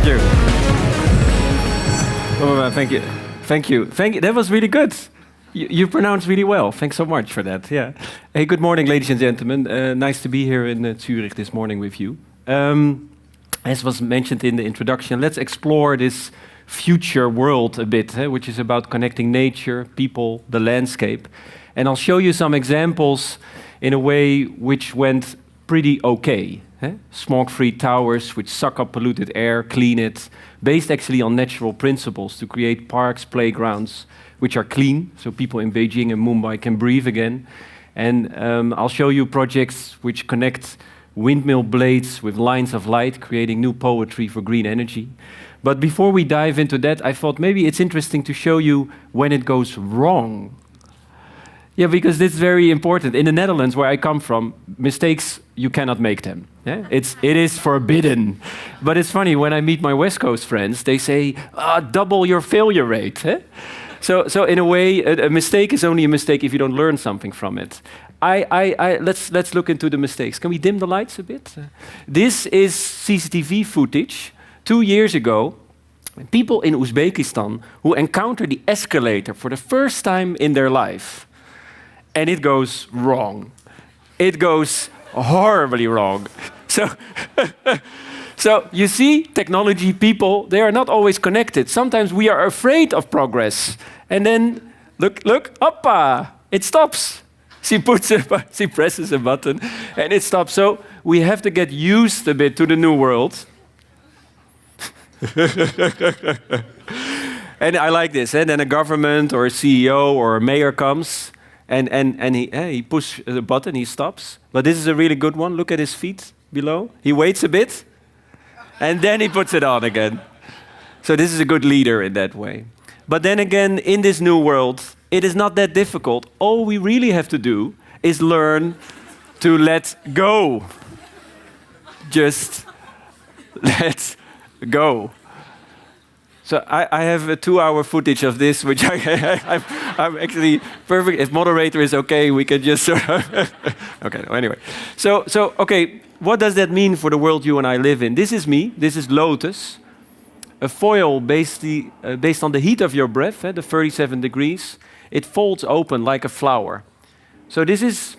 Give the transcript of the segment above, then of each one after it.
you. Oh, thank you. Thank you. Thank you. That was really good. You pronounced really well. Thanks so much for that. Yeah. Hey, good morning, ladies and gentlemen. Nice to be here in Zürich this morning with you. As was mentioned in the introduction, let's explore this future world a bit, which is about connecting nature, people, the landscape. And I'll show you some examples in a way which went pretty okay. Smoke-free towers which suck up polluted air, clean it, based actually on natural principles to create parks, playgrounds, which are clean, so people in Beijing and Mumbai can breathe again. And I'll show you projects which connect windmill blades with lines of light, creating new poetry for green energy. But before we dive into that, I thought maybe it's interesting to show you when it goes wrong. Yeah, because this is very important. In the Netherlands, where I come from, mistakes, you cannot make them. Yeah? It is forbidden. But it's funny, when I meet my West Coast friends, they say, double your failure rate. Eh? So in a way, a mistake is only a mistake if you don't learn something from it. Let's look into the mistakes. Can we dim the lights a bit? This is CCTV footage 2 years ago. People in Uzbekistan who encounter the escalator for the first time in their life. And it goes wrong. It goes horribly wrong. So you see, technology, people, they are not always connected. Sometimes we are afraid of progress. And then, look, hoppa, it stops. She presses a button and it stops. So we have to get used a bit to the new world. And I like this. And then a government or a CEO or a mayor comes and he pushes the button, he stops. But this is a really good one. Look at his feet below. He waits a bit. And then he puts it on again. So this is a good leader in that way. But then again, in this new world, it is not that difficult. All we really have to do is learn to let go. Just let go. So I have a 2-hour footage of this, which I'm actually perfect. If moderator is okay, we can just... Okay, no, anyway. So okay. What does that mean for the world you and I live in? This is me. This is Lotus, a foil based on the heat of your breath, the 37 degrees. It folds open like a flower. So this is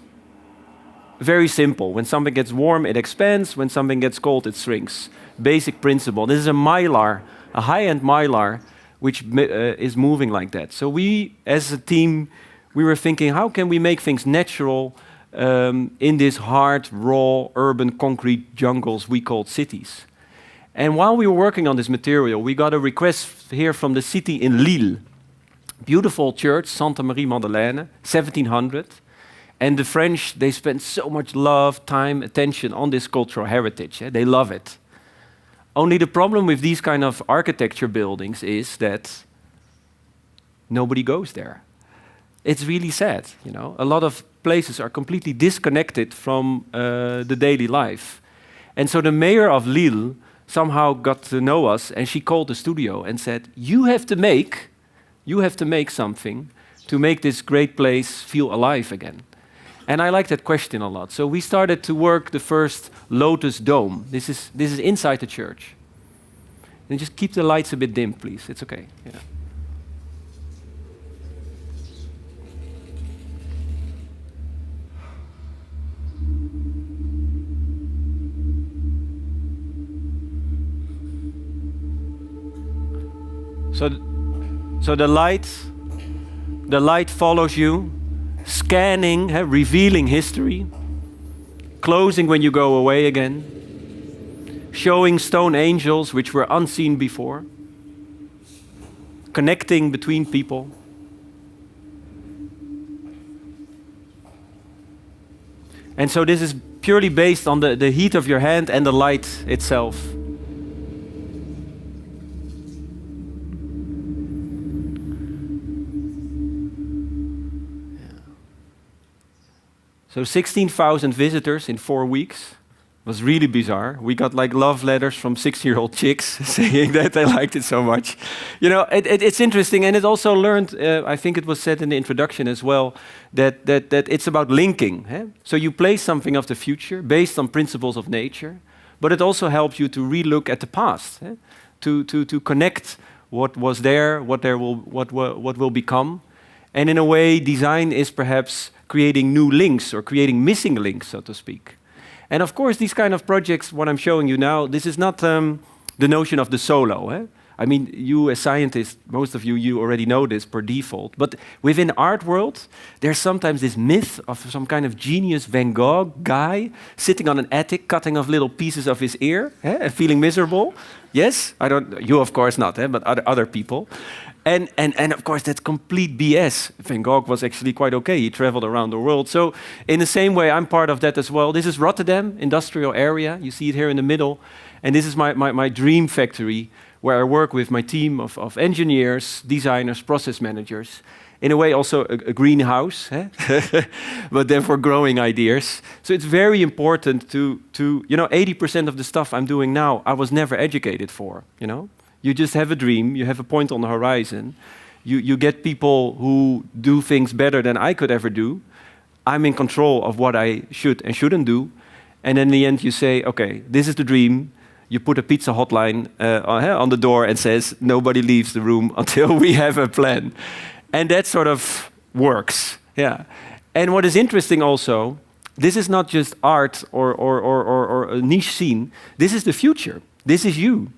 very simple. When something gets warm, it expands. When something gets cold, it shrinks. Basic principle. This is a mylar, a high-end mylar, which is moving like that. So we, as a team, we were thinking, how can we make things natural in these hard, raw, urban, concrete jungles we called cities. And while we were working on this material, we got a request here from the city in Lille. Beautiful church, Santa Marie Madeleine, 1700. And the French, they spent so much love, time, attention on this cultural heritage. They love it. Only the problem with these kind of architecture buildings is that nobody goes there. It's really sad, you know. A lot of places are completely disconnected from the daily life. And so the mayor of Lille somehow got to know us, and she called the studio and said, you have to make something to make this great place feel alive again. And I like that question a lot. So we started to work the first Lotus Dome. This is inside the church. And just keep the lights a bit dim, please. It's okay. Yeah. So the light follows you, scanning, revealing history, closing when you go away again, showing stone angels which were unseen before, connecting between people. And so this is purely based on the heat of your hand and the light itself. So 16,000 visitors in 4 weeks. It was really bizarre. We got like love letters from 6-year-old chicks saying that they liked it so much. You know, it's interesting, and it also learned, I think it was said in the introduction as well, that it's about linking. So you place something of the future based on principles of nature, but it also helps you to relook at the past. to connect what was there, what will become. And in a way, design is perhaps creating new links or creating missing links, so to speak. And of course, these kind of projects, what I'm showing you now, this is not the notion of the solo. Eh? I mean, you as scientists, most of you, you already know this per default. But within art world, there's sometimes this myth of some kind of genius Van Gogh guy sitting on an attic, cutting off little pieces of his ear and feeling miserable. Yes? I don't. You, of course, not, but other people. And of course, that's complete BS. Van Gogh was actually quite okay. He traveled around the world. So in the same way, I'm part of that as well. This is Rotterdam, industrial area. You see it here in the middle. And this is my dream factory, where I work with my team of engineers, designers, process managers. In a way, also a greenhouse, but then for growing ideas. So it's very important to 80% of the stuff I'm doing now, I was never educated for, You just have a dream, you have a point on the horizon. You get people who do things better than I could ever do. I'm in control of what I should and shouldn't do. And in the end you say, okay, this is the dream. You put a pizza hotline on the door and says, nobody leaves the room until we have a plan. And that sort of works, yeah. And what is interesting also, this is not just art or a niche scene. This is the future. This is you.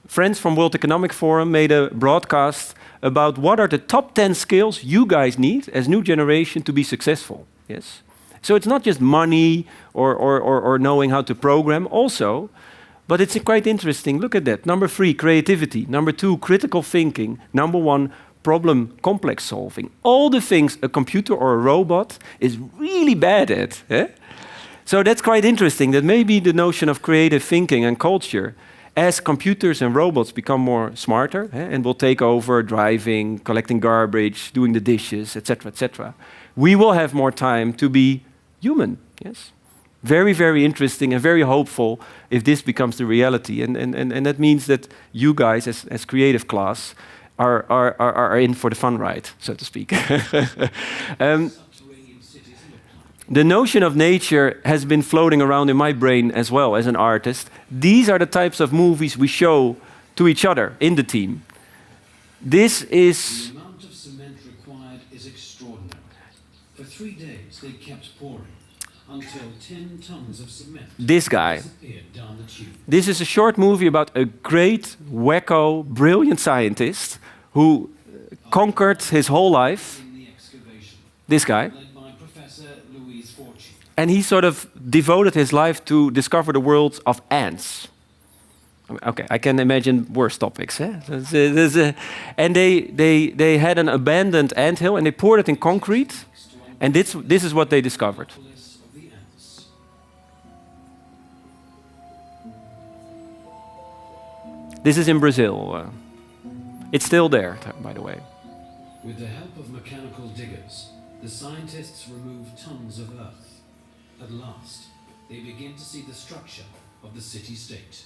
Friends from World Economic Forum made a broadcast about what are the top 10 skills you guys need as new generation to be successful. Yes. So it's not just money or knowing how to program also, but it's quite interesting. Look at that. Number 3, creativity. Number 2, critical thinking. Number 1, problem complex solving. All the things a computer or a robot is really bad at. Eh? So that's quite interesting, that maybe the notion of creative thinking and culture, as computers and robots become more smarter and will take over driving, collecting garbage, doing the dishes, etc., we will have more time to be human. Yes, very, very interesting and very hopeful if this becomes the reality. And that means that you guys, as creative class, are in for the fun ride, so to speak. The notion of nature has been floating around in my brain as well as an artist. These are the types of movies we show to each other in the team. This is... The amount of cement required is extraordinary. For 3 days they kept pouring until 10 tons of cement this guy. disappeared down the tube. This is a short movie about a great, wacko, brilliant scientist who conquered his whole life. In the excavation, This guy. led by Professor Louise Fortune. And he sort of devoted his life to discover the world of ants. Okay, I can imagine worse topics. Eh? And they had an abandoned anthill and they poured it in concrete. And this is what they discovered. Police of the ants. This is in Brazil. It's still there, by the way. With the help of mechanical diggers, the scientists remove tons of earth. At last, they begin to see the structure of the city-state.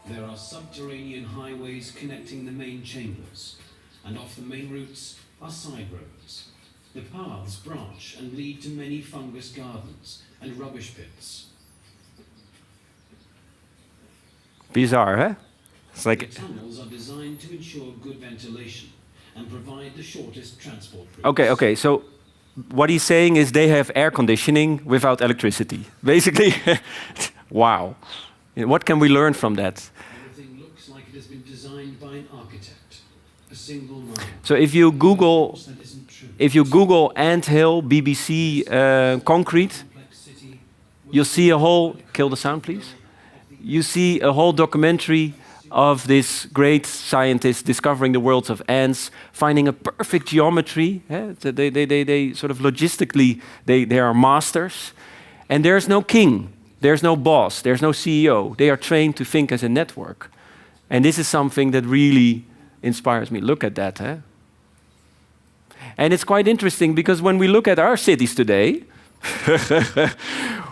There are subterranean highways connecting the main chambers, and off the main routes are side roads. The paths branch and lead to many fungus gardens and rubbish pits. Bizarre, huh? It's The like... tunnels are designed to ensure good ventilation and provide the shortest transport routes. Okay, so what he's saying is they have air conditioning without electricity. Basically, wow. What can we learn from that? Everything looks like it has been designed by an architect. A single mind. So if you Google, That isn't true. if you Google anthill, BBC, concrete, Complex city you'll see a whole... Kill the sound, please. You see a whole documentary of this great scientist discovering the worlds of ants, finding a perfect geometry. They sort of logistically, they are masters. And there's no king, there's no boss, there's no CEO. They are trained to think as a network. And this is something that really inspires me. Look at that. Huh? And it's quite interesting because when we look at our cities today,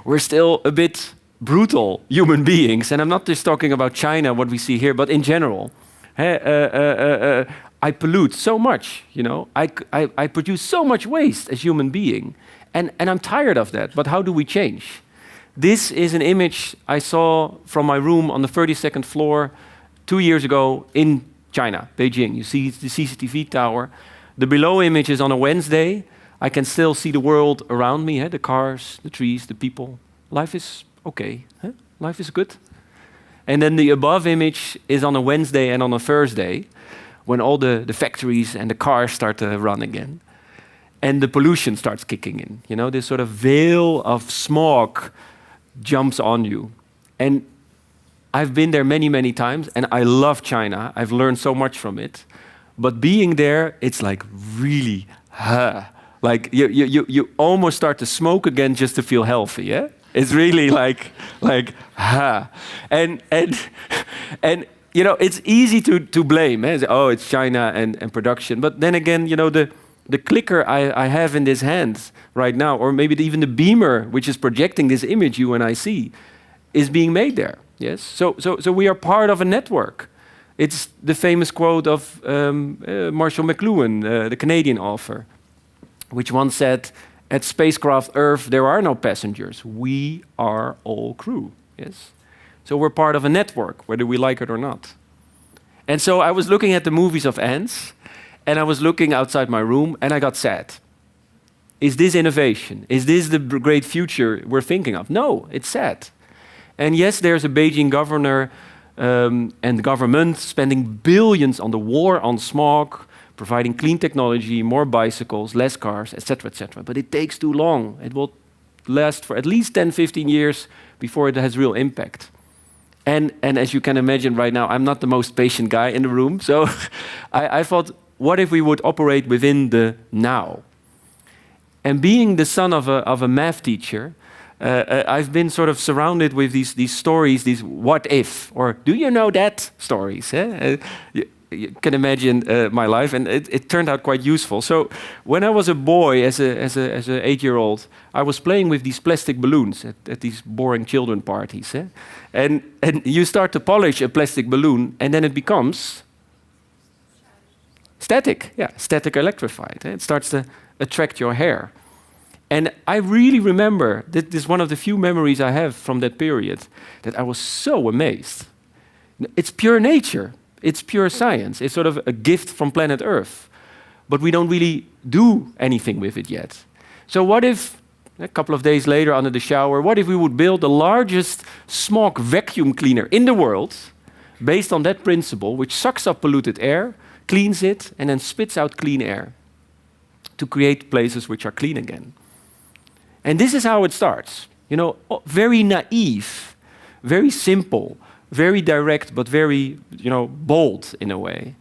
we're still a bit brutal human beings. And I'm not just talking about China, what we see here, but in general. I pollute so much, you know. I produce so much waste as human being, and I'm tired of that. But how do we change? This is an image I saw from my room on the 32nd floor 2 years ago in China, Beijing. You see the CCTV tower. The below image is on a Wednesday. I can still see the world around me, the cars, the trees, the people. Life is okay. Life is good. And then the above image is on a Wednesday and on a Thursday, when all the factories and the cars start to run again. And the pollution starts kicking in. You know, this sort of veil of smog jumps on you. And I've been there many, many times, and I love China. I've learned so much from it. But being there, it's like really, like you almost start to smoke again just to feel healthy, yeah? It's really like, and you know, it's easy to blame. Eh? Oh, it's China and production. But then again, you know, the clicker I have in this hand right now, or maybe even the beamer, which is projecting this image you and I see, is being made there. Yes. So we are part of a network. It's the famous quote of Marshall McLuhan, the Canadian author, which once said, "At spacecraft Earth, there are no passengers. We are all crew." Yes. So we're part of a network, whether we like it or not. And so I was looking at the movies of ants, and I was looking outside my room, and I got sad. Is this innovation? Is this the great future we're thinking of? No, it's sad. And yes, there's a Beijing governor and government spending billions on the war on smog, providing clean technology, more bicycles, less cars, etc., etc. But it takes too long. It will last for at least 10, 15 years before it has real impact. And as you can imagine right now, I'm not the most patient guy in the room. So I thought, what if we would operate within the now? And being the son of a math teacher, I've been sort of surrounded with these stories, these what if, or do you know that stories. You can imagine my life, and it turned out quite useful. So when I was a boy, as an 8-year-old, I was playing with these plastic balloons at these boring children parties. And you start to polish a plastic balloon, and then it becomes static. Yeah, static electrified. It starts to attract your hair. And I really remember that this is one of the few memories I have from that period, that I was so amazed. It's pure nature. It's pure science. It's sort of a gift from planet Earth. But we don't really do anything with it yet. So what if, a couple of days later under the shower, what if we would build the largest smog vacuum cleaner in the world, based on that principle, which sucks up polluted air, cleans it, and then spits out clean air to create places which are clean again. And this is how it starts. You know, very naive, very simple, very direct, but very, you know, bold in a way.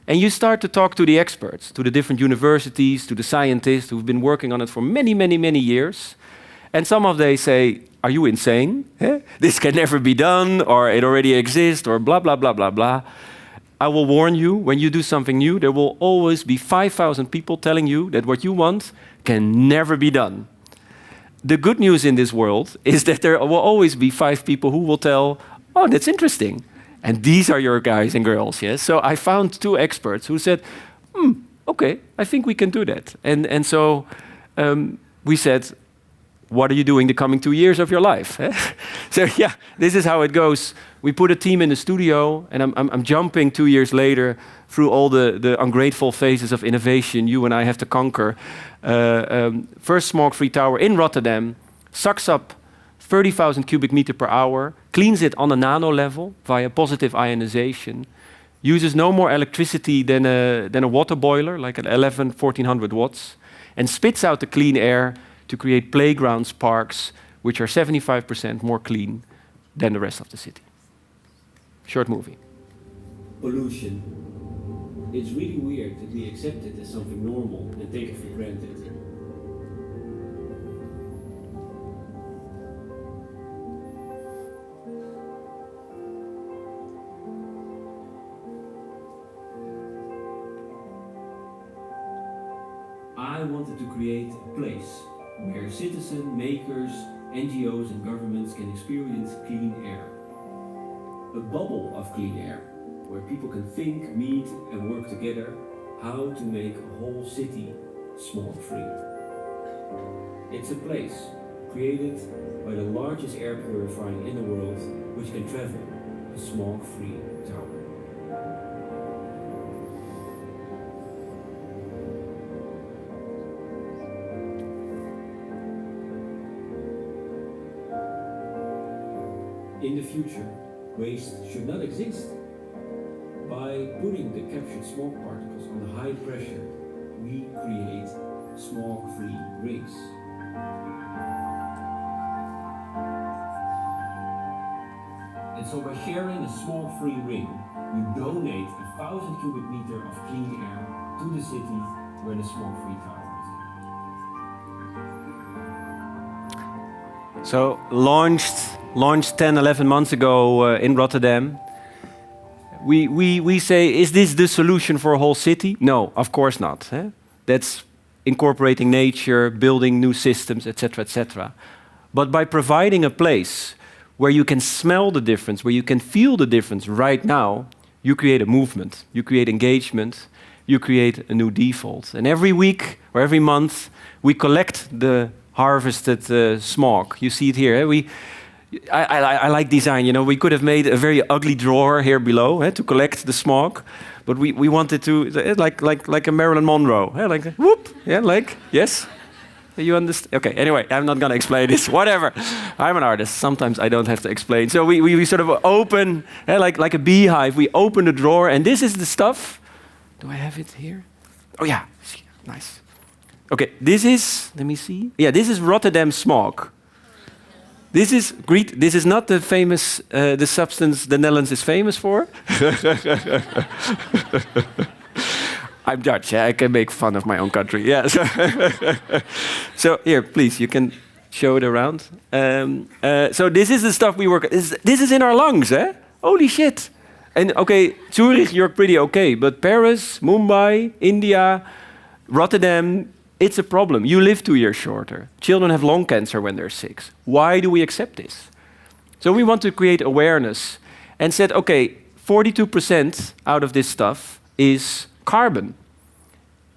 And you start to talk to the experts, to the different universities, to the scientists who've been working on it for many, many, many years. And some of them say, are you insane? This can never be done, or it already exists, or blah, blah, blah, blah, blah. I will warn you, when you do something new, there will always be 5,000 people telling you that what you want can never be done. The good news in this world is that there will always be 5 people who will tell, oh, that's interesting. And these are your guys and girls, yes? So I found 2 experts who said, okay, I think we can do that. And so we said, what are you doing the coming 2 years of your life? So yeah, this is how it goes. We put a team in the studio, and I'm jumping 2 years later through all the ungrateful phases of innovation you and I have to conquer. First smog-free tower in Rotterdam, sucks up 30,000 cubic meter per hour, cleans it on a nano level via positive ionization, uses no more electricity than a water boiler, like at 1400 watts, and spits out the clean air to create playgrounds, parks, which are 75% more clean than the rest of the city. Short movie. Pollution. It's really weird that we accept it as something normal and take it for granted. I wanted to create a place where citizens, makers, NGOs and governments can experience clean air. A bubble of clean air, where people can think, meet and work together how to make a whole city smog-free. It's a place created by the largest air purifier in the world which can travel a smog-free tower. In the future, waste should not exist. By putting the captured smog particles under high pressure, we create smog-free rings. And so by sharing a smog-free ring, we donate 1,000 cubic meters of clean air to the city where the smog-free tower is. So launched 10, 11 months ago in Rotterdam. We say, is this the solution for a whole city? No, of course not. That's incorporating nature, building new systems, etc., etc. But by providing a place where you can smell the difference, where you can feel the difference right now, you create a movement, you create engagement, you create a new default. And every week or every month, we collect the harvested smog. You see it here. I like design. You know, we could have made a very ugly drawer here below to collect the smog, but we wanted to like a Marilyn Monroe, like whoop, like yes. You understand? Okay. Anyway, I'm not gonna explain this. Whatever. I'm an artist. Sometimes I don't have to explain. So we sort of open like a beehive. We open the drawer, and this is the stuff. Do I have it here? Oh yeah. Nice. Okay. This is. Let me see. Yeah. This is Rotterdam smog. This is not the famous, the substance the Netherlands is famous for. I'm Dutch, I can make fun of my own country. Yeah. So here, please, you can show it around. So this is the stuff we work. This is in our lungs, eh? Holy shit! And okay, Zürich, you're pretty okay, but Paris, Mumbai, India, Rotterdam. It's a problem. You live 2 years shorter. Children have lung cancer when they're 6. Why do we accept this? So we want to create awareness and said, okay, 42% out of this stuff is carbon.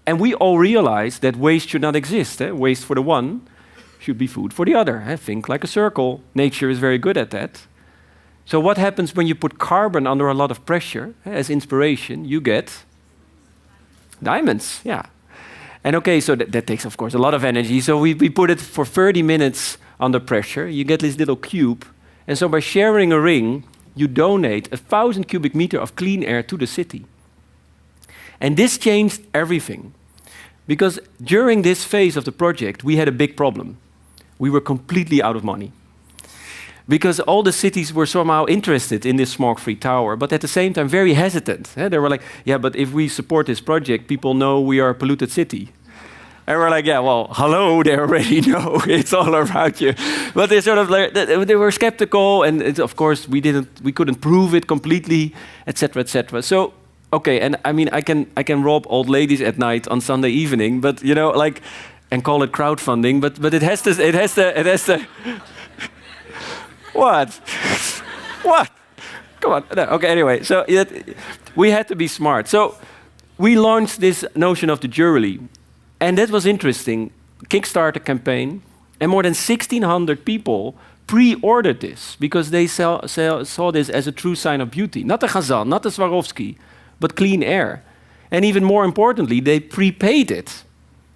And we all realize that waste should not exist. Waste for the one should be food for the other. Think like a circle. Nature is very good at that. So what happens when you put carbon under a lot of pressure? As inspiration, you get diamonds. Yeah. And okay, so that takes, of course, a lot of energy. So we put it for 30 minutes under pressure. You get this little cube. And so by sharing a ring, you donate 1,000 cubic meters of clean air to the city. And this changed everything. Because during this phase of the project, we had a big problem. We were completely out of money. Because all the cities were somehow interested in this smog-free tower, but at the same time very hesitant. They were like, yeah, but if we support this project, people know we are a polluted city. And we're like, yeah, well, hello, they already know it's all around you. But they sort of they were skeptical, and of course we couldn't prove it completely, etc., etc. So okay, and I mean I can rob old ladies at night on Sunday evening, but you know, like, and call it crowdfunding, but it has to. What? What? Come on. No, okay, anyway, so we had to be smart. So we launched this notion of the jury, and that was interesting. Kickstarter campaign, and more than 1,600 people pre-ordered this because they saw this as a true sign of beauty. Not the Gazan, not the Swarovski, but clean air. And even more importantly, they prepaid it.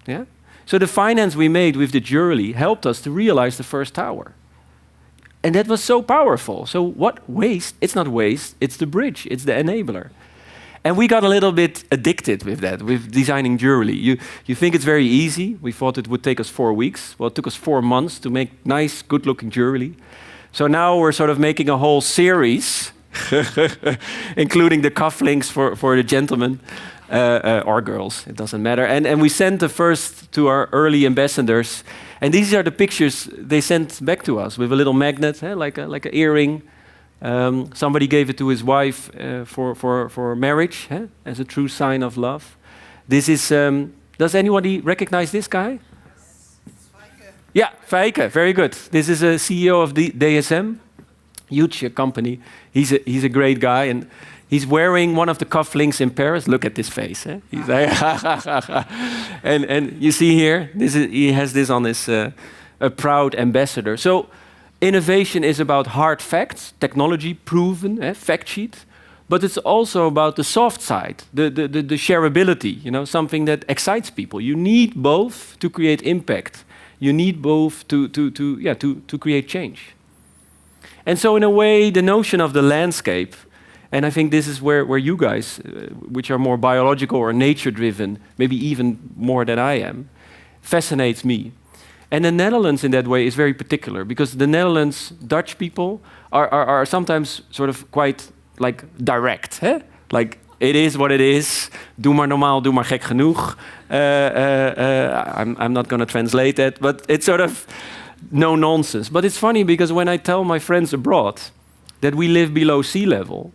Yeah? So the finance we made with the jury helped us to realize the first tower. And that was so powerful. So what waste? It's not waste, it's the bridge, it's the enabler. And we got a little bit addicted with that, with designing jewelry. You think it's very easy. We thought it would take us 4 weeks. Well, it took us 4 months to make nice, good-looking jewelry. So now we're sort of making a whole series, including the cufflinks for the gentlemen or girls, it doesn't matter. And we sent the first to our early ambassadors. And these are the pictures they sent back to us with a little magnet, like an earring. Somebody gave it to his wife for marriage, as a true sign of love. This is, does anybody recognize this guy? Yes, Feike. Yeah, Feike, very good. This is a CEO of the DSM, huge company. He's a great guy, and He's wearing one of the cufflinks in Paris. Look at this face. Eh? He's like, and you see here, he has this on his a proud ambassador. So innovation is about hard facts, technology proven, fact sheet, but it's also about the soft side, the shareability, something that excites people. You need both to create impact. You need both to create change. And so in a way, the notion of the landscape, and I think this is where you guys, which are more biological or nature-driven, maybe even more than I am, fascinates me. And the Netherlands in that way is very particular, because the Netherlands, Dutch people, are sometimes sort of quite like direct. Eh? Like, it is what it is. Doe maar normaal, doe maar gek genoeg. I'm not going to translate that, but it's sort of no nonsense. But it's funny because when I tell my friends abroad that we live below sea level,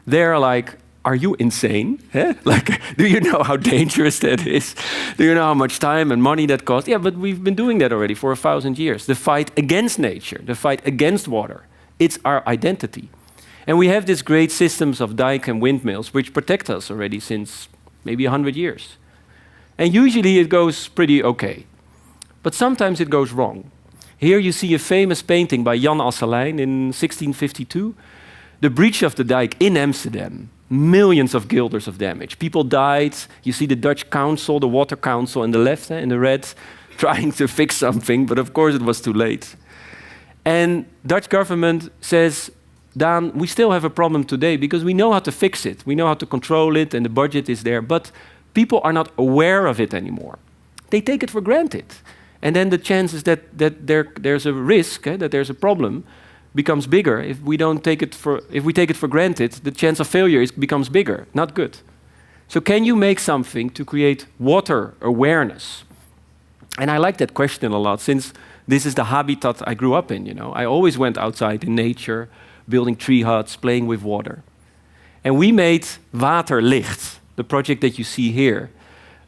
they're like, are you insane? Eh? Like, do you know how dangerous that is? Do you know how much time and money that costs? Yeah, but we've been doing that already for 1,000 years. The fight against nature, the fight against water, it's our identity. And we have these great systems of dike and windmills which protect us already since maybe 100 years. And usually it goes pretty okay. But sometimes it goes wrong. Here you see a famous painting by Jan Asselijn in 1652. The breach of the dike in Amsterdam. Millions of guilders of damage. People died. You see the Dutch council, the water council in the left, in the red, trying to fix something, but of course it was too late. And Dutch government says, Daan, we still have a problem today because we know how to fix it. We know how to control it and the budget is there, but people are not aware of it anymore. They take it for granted. And then the chances that there's a risk, that there's a problem, becomes bigger. If we take it for granted, the chance of failure becomes bigger. Not good. So can you make something to create water awareness? And I like that question a lot, since this is the habitat I grew up in. I always went outside in nature, building tree huts, playing with water. And we made Waterlicht, the project that you see here,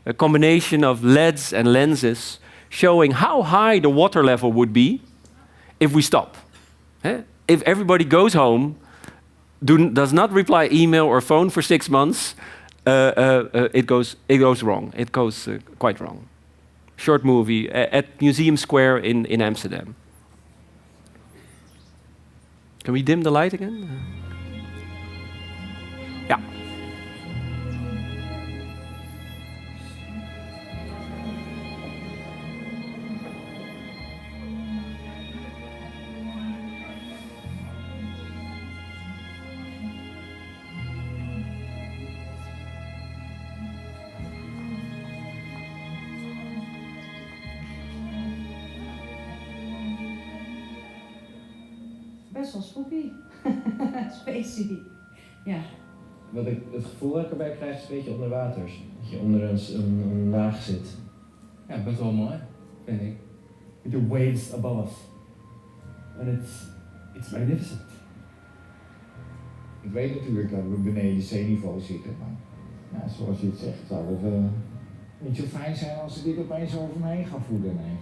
a combination of LEDs and lenses showing how high the water level would be if we stop. If everybody goes home, does not reply email or phone for 6 months, it goes wrong. It goes quite wrong. Short movie at Museum Square in Amsterdam. Can we dim the light again? Yeah. Best wel spooky. Spacey. Ja. Wat ik het gevoel dat ik erbij krijg is een beetje onder waters. Dat je onder een laag zit. Ja, best wel mooi, vind ik. With the waves above us. And it's magnificent. Ik weet natuurlijk dat we beneden zeeniveau zitten, maar ja, zoals je het zegt, zou het niet zo fijn zijn als ze dit opeens over me heen gaan voeden. Nee.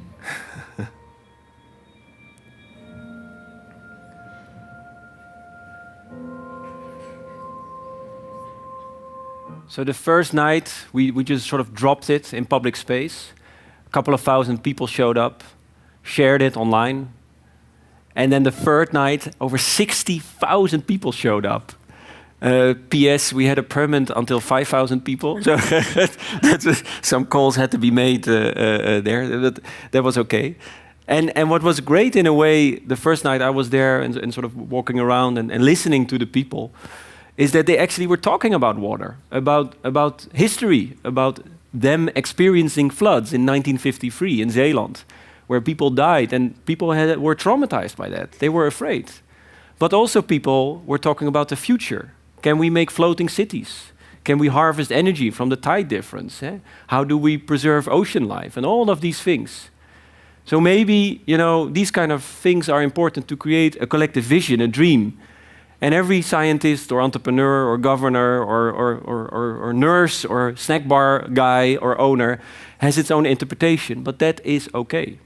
So the first night, we just sort of dropped it in public space. A couple of thousand people showed up, shared it online. And then the third night, over 60,000 people showed up. PS, we had a permit until 5,000 people. So some calls had to be made there, but that was okay. And what was great in a way, the first night I was there and sort of walking around and listening to the people, is that they actually were talking about water, about history, about them experiencing floods in 1953 in Zeeland, where people died and people were traumatized by that. They were afraid. But also people were talking about the future. Can we make floating cities? Can we harvest energy from the tide difference? Eh? How do we preserve ocean life? And all of these things. So maybe, these kind of things are important to create a collective vision, a dream. And every scientist or entrepreneur or governor or nurse or snack bar guy or owner has its own interpretation, but that is okay.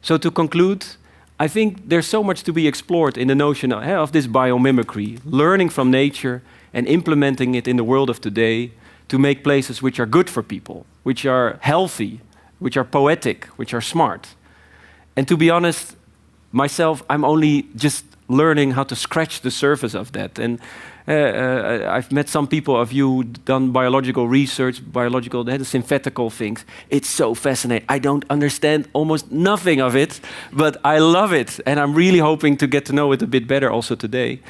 So to conclude, I think there's so much to be explored in the notion of this biomimicry, learning from nature and implementing it in the world of today to make places which are good for people, which are healthy, which are poetic, which are smart. And to be honest, myself, I'm only just learning how to scratch the surface of that. And I've met some people of you who've done biological research, the synthetical things. It's so fascinating. I don't understand almost nothing of it, but I love it. And I'm really hoping to get to know it a bit better also today.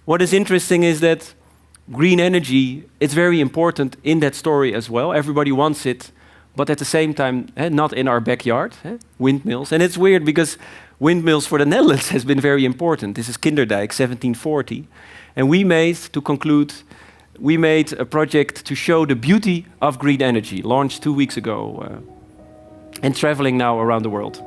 What is interesting is that green energy, it's very important in that story as well. Everybody wants it, but at the same time, not in our backyard, windmills. And it's weird because windmills for the Netherlands has been very important. This is Kinderdijk, 1740. And we made, to conclude, we made a project to show the beauty of green energy, launched 2 weeks ago, and traveling now around the world.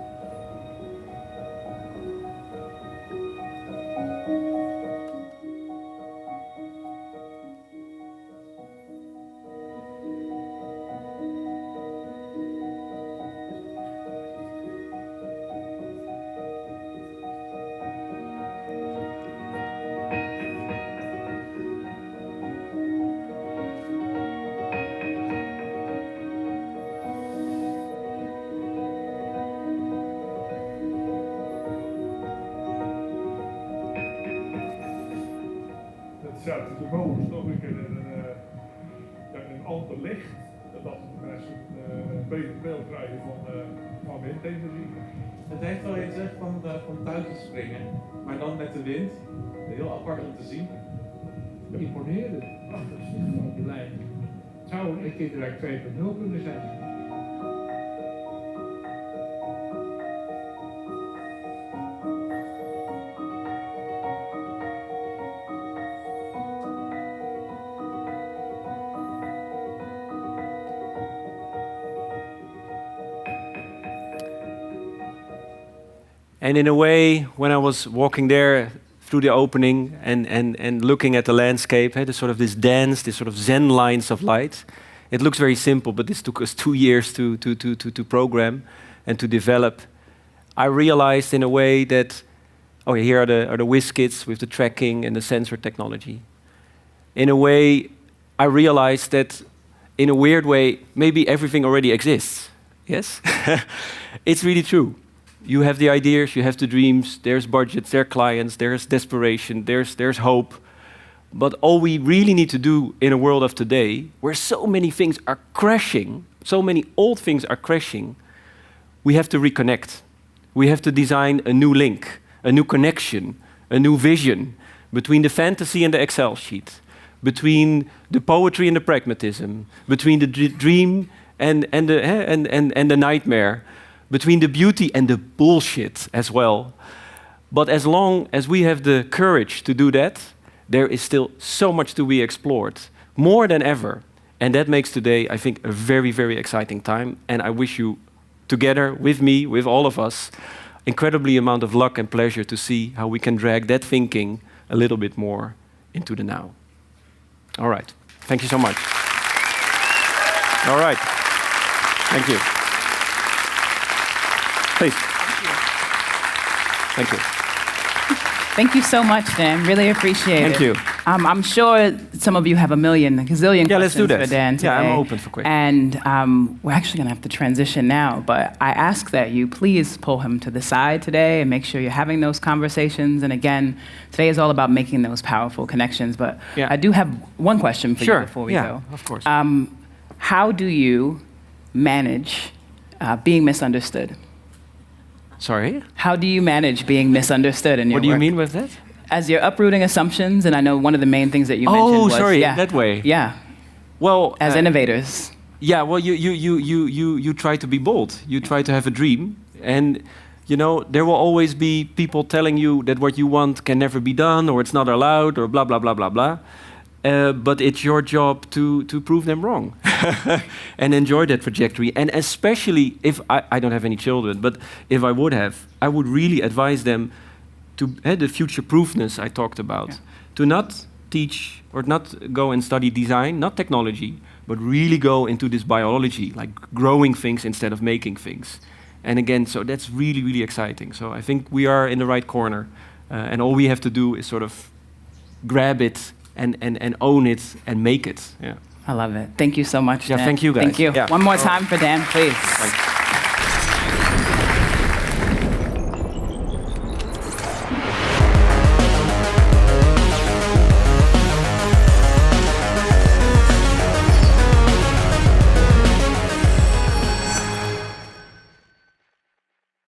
Zaten de molens nog een keer in een ander licht, dat mensen een beter beeld krijgen van windenergie. Het heeft wel iets echt van touwtjes springen, maar dan met de wind. Heel apart om te zien. Imponerend. Ach, dat is niet van die lijn. Het zou een keer direct 2.0 kunnen zijn. And in a way, when I was walking there through the opening and looking at the landscape, there's sort of this dance, this sort of Zen lines of light. It looks very simple, but this took us 2 years to program and to develop. I realized in a way that, here are the WizKids with the tracking and the sensor technology. In a way, I realized that, in a weird way, maybe everything already exists. Yes? It's really true. You have the ideas, you have the dreams, there's budgets, there are clients, there's desperation, there's hope. But all we really need to do in a world of today, where so many things are crashing, so many old things are crashing, we have to reconnect. We have to design a new link, a new connection, a new vision between the fantasy and the Excel sheet, between the poetry and the pragmatism, between the dream and the nightmare, between the beauty and the bullshit as well. But as long as we have the courage to do that, there is still so much to be explored, more than ever. And that makes today, I think, a very, very exciting time. And I wish you, together with me, with all of us, incredibly amount of luck and pleasure to see how we can drag that thinking a little bit more into the now. All right. Thank you so much. All right. Thank you. Please. Thank you. Thank you so much, Dan. Really appreciate Thank it. you. I'm sure some of you have a gazillion Yeah, let's do questions that. for Dan today. Yeah, I'm open for questions. And we're actually going to have to transition now, but I ask that you please pull him to the side today and make sure you're having those conversations. And again, today is all about making those powerful connections. But Yeah. I do have one question for you before we go. Yeah, of course. How do you manage being misunderstood? Sorry? How do you manage being misunderstood in your What do you work? mean with that? As you're uprooting assumptions, and I know one of the main things that you mentioned was... sorry, that way. Yeah, Well, as innovators. yeah, well, you try to be bold. You try to have a dream. And, there will always be people telling you that what you want can never be done, or it's not allowed, or blah, blah, blah, blah, blah. But it's your job to prove them wrong and enjoy that trajectory. And especially if I don't have any children, but if I would have, I would really advise them to the future-proofness I talked about, to not teach or not go and study design, not technology, but really go into this biology, like growing things instead of making things. And again, so that's really, really exciting. So I think we are in the right corner, and all we have to do is sort of grab it and own it and make it. Yeah. I love it. Thank you so much, Yeah, Dan. thank you, guys. Thank you. Yeah. One more time for Dan, please. Thanks.